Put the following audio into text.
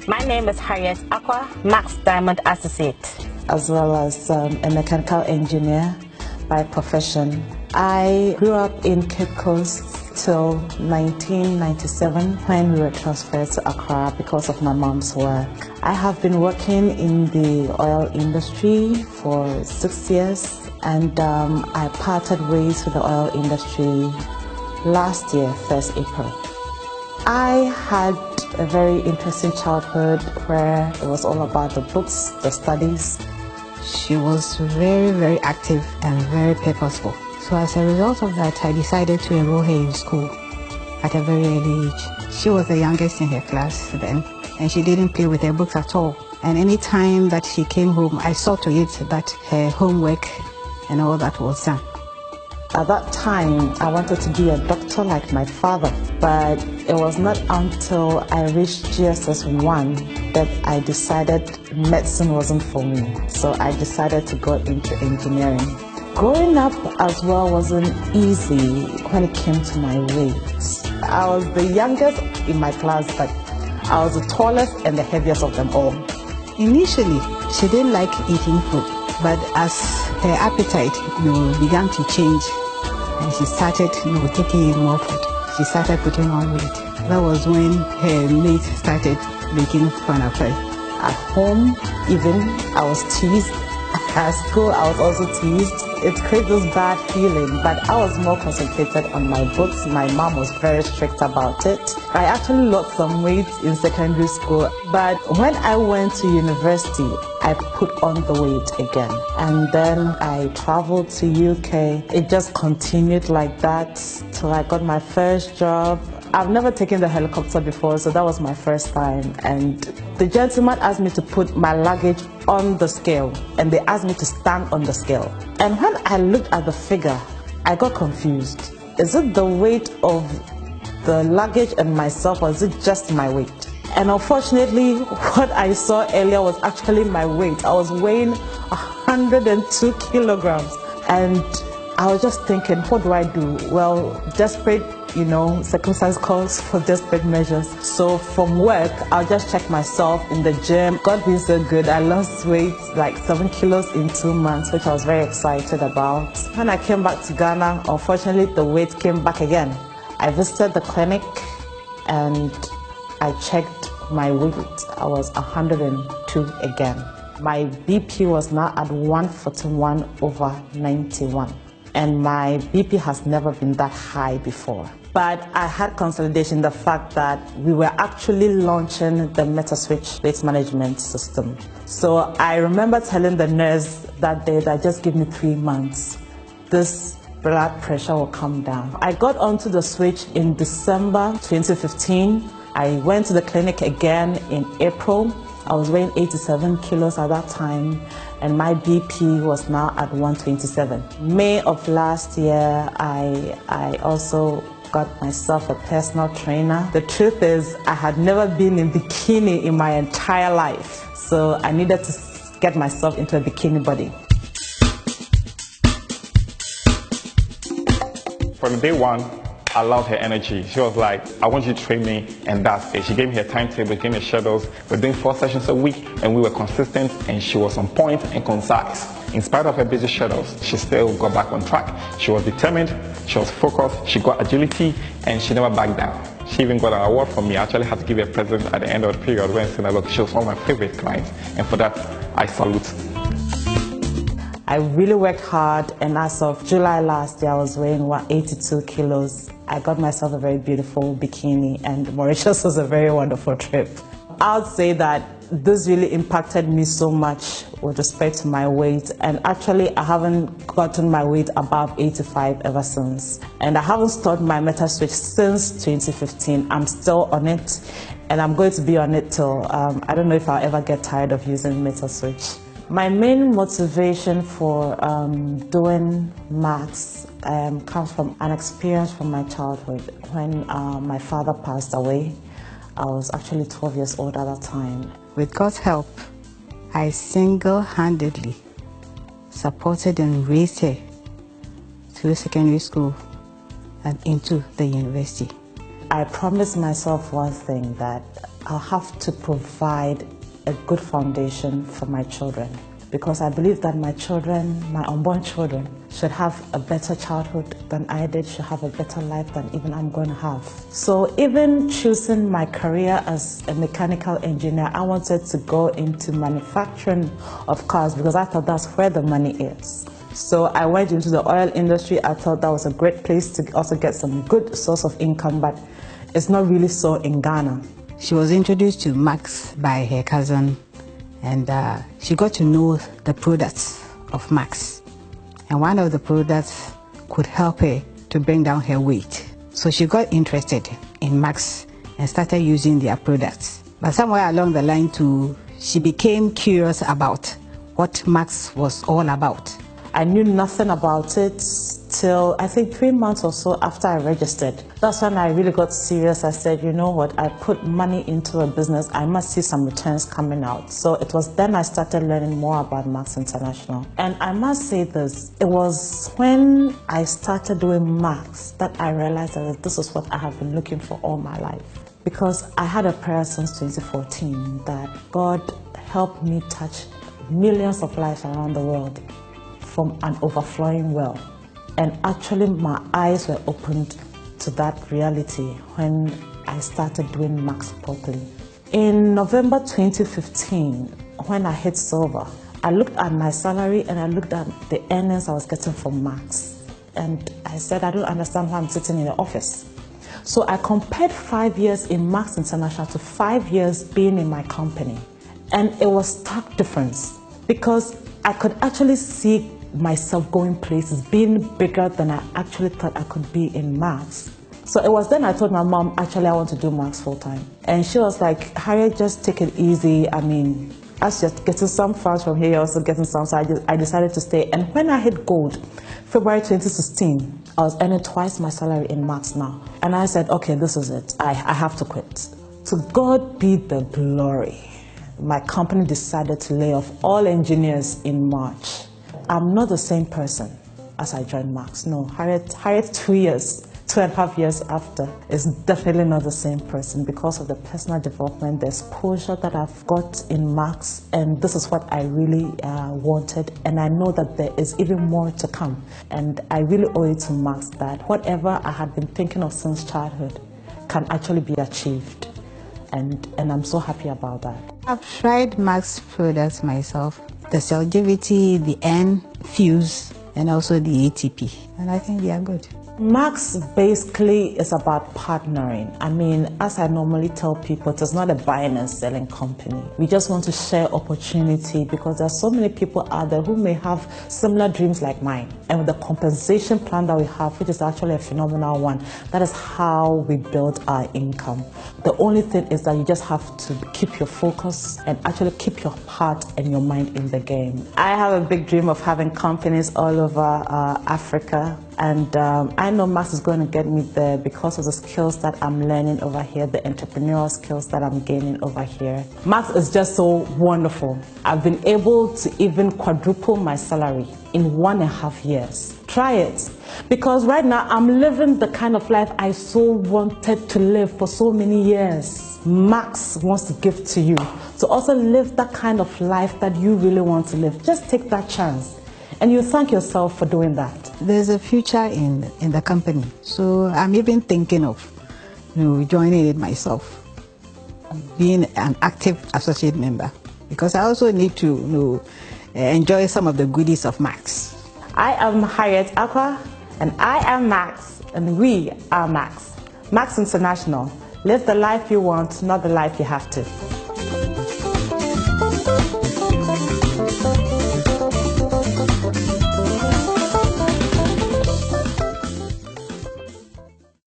My name is Harriet Aqua, Max Diamond Associate. As well as a mechanical engineer by profession. I grew up in Cape Coast till 1997 when we were transferred to Accra because of my mom's work. I have been working in the oil industry for 6 years, and I parted ways with the oil industry last year, 1st April. I had a very interesting childhood where it was all about the books, the studies. She was very, very active and very purposeful. So as a result of that, I decided to enroll her in school at a very early age. She was the youngest in her class then, and she didn't play with her books at all. And any time that she came home, I saw to it that her homework and all that was done. At that time, I wanted to be a doctor like my father, but it was not until I reached GSS 1 that I decided medicine wasn't for me. So I decided to go into engineering. Growing up as well wasn't easy when it came to my weight. I was the youngest in my class, but I was the tallest and the heaviest of them all. Initially, she didn't like eating food, but as her appetite began to change, and she started taking in more food, she started putting on weight. That was when her mates started making fun of her. At home, even, I was teased. At school, I was also teased. It created this bad feeling, but I was more concentrated on my books. My mom was very strict about it. I actually lost some weight in secondary school, but when I went to university, I put on the weight again. And then I traveled to UK. It just continued like that till I got my first job. I've never taken the helicopter before, so that was my first time. And the gentleman asked me to put my luggage on the scale, and they asked me to stand on the scale. And when I looked at the figure, I got confused. Is it the weight of the luggage and myself, or is it just my weight? And unfortunately, what I saw earlier was actually my weight. I was weighing 102 kilograms. And I was just thinking, what do I do? Well, desperate, circumstance calls for desperate measures. So from work, I'll just check myself in the gym. God being so good, I lost weight, like 7 kilos in 2 months, which I was very excited about. When I came back to Ghana, unfortunately, the weight came back again. I visited the clinic and I checked my weight. I was 102 again. My BP was now at 141/91. And my BP has never been that high before. But I had consolidation, the fact that we were actually launching the MetaSwitch weight management system. So I remember telling the nurse that day that just give me 3 months. This blood pressure will come down. I got onto the switch in December 2015. I went to the clinic again in April. I was weighing 87 kilos at that time, and my BP was now at 127. May of last year, I also got myself a personal trainer. The truth is, I had never been in bikini in my entire life, so I needed to get myself into a bikini body. From day one, I loved her energy. She was like, I want you to train me, and that's it. She gave me her timetable, gave me her schedules. We're doing 4 sessions a week, and we were consistent, and she was on point and concise. In spite of her busy schedules, she still got back on track. She was determined, she was focused, she got agility, and she never backed down. She even got an award from me. I actually had to give her a present at the end of the period when saying, look, she was one of my favorite clients, and for that, I salute. I really worked hard, and as of July last year, I was weighing 182 kilos. I got myself a very beautiful bikini, and Mauritius was a very wonderful trip. I would say that this really impacted me so much with respect to my weight, and actually I haven't gotten my weight above 85 ever since. And I haven't stopped my MetaSwitch since 2015. I'm still on it, and I'm going to be on it till, I don't know if I'll ever get tired of using MetaSwitch. My main motivation for doing maths comes from an experience from my childhood. When my father passed away, I was actually 12 years old at that time. With God's help, I single-handedly supported and raised her through secondary school and into the university. I promised myself one thing, that I'll have to provide a good foundation for my children, because I believe that my children, my unborn children, should have a better childhood than I did, should have a better life than even I'm going to have. So even choosing my career as a mechanical engineer, I wanted to go into manufacturing of cars because I thought that's where the money is. So I went into the oil industry. I thought that was a great place to also get some good source of income, but it's not really so in Ghana. She was introduced to Max by her cousin, and she got to know the products of Max. And one of the products could help her to bring down her weight. So she got interested in Max and started using their products. But somewhere along the line too, she became curious about what Max was all about. I knew nothing about it till I think 3 months or so after I registered. That's when I really got serious. I said, you know what, I put money into a business, I must see some returns coming out. So it was then I started learning more about Max International. And I must say this, it was when I started doing Max that I realized that this is what I have been looking for all my life. Because I had a prayer since 2014 that God help me touch millions of lives around the world from an overflowing well. And actually my eyes were opened to that reality when I started doing Max properly. In November 2015, when I hit silver, I looked at my salary and I looked at the earnings I was getting from Max. And I said, I don't understand why I'm sitting in the office. So I compared 5 years in Max International to 5 years being in my company. And it was stark difference because I could actually see myself going places, being bigger than I actually thought I could be in Max. So it was then I told my mom, actually I want to do Max full time. And she was like, Harriet, just take it easy. I mean, as you're getting some funds from here, you're also getting some. So I decided to stay. And when I hit gold, February 2016, I was earning twice my salary in Max now. And I said, okay, this is it. I have to quit. To God be the glory. My company decided to lay off all engineers in March. I'm not the same person as I joined Max. No, Harriet 2.5 years after is definitely not the same person because of the personal development, the exposure that I've got in Max, and this is what I really wanted, and I know that there is even more to come. And I really owe it to Max that whatever I had been thinking of since childhood can actually be achieved. And I'm so happy about that. I've tried Max products myself. The Cellgivity, the N, Fuse, and also the ATP. And I think they are good. Max basically is about partnering. I mean, as I normally tell people, it is not a buying and selling company. We just want to share opportunity because there are so many people out there who may have similar dreams like mine. And with the compensation plan that we have, which is actually a phenomenal one, that is how we build our income. The only thing is that you just have to keep your focus and actually keep your heart and your mind in the game. I have a big dream of having companies all over Africa. And I know Max is going to get me there because of the skills that I'm learning over here, the entrepreneurial skills that I'm gaining over here. Max is just so wonderful. I've been able to even quadruple my salary in 1.5 years. Try it. Because right now I'm living the kind of life I so wanted to live for so many years. Max wants to give to you to also live that kind of life that you really want to live. Just take that chance. And you thank yourself for doing that. There's a future in the company. So I'm even thinking of joining it myself, being an active associate member. Because I also need to enjoy some of the goodies of Max. I am Harriet Aqua, and I am Max, and we are Max. Max International. Live the life you want, not the life you have to.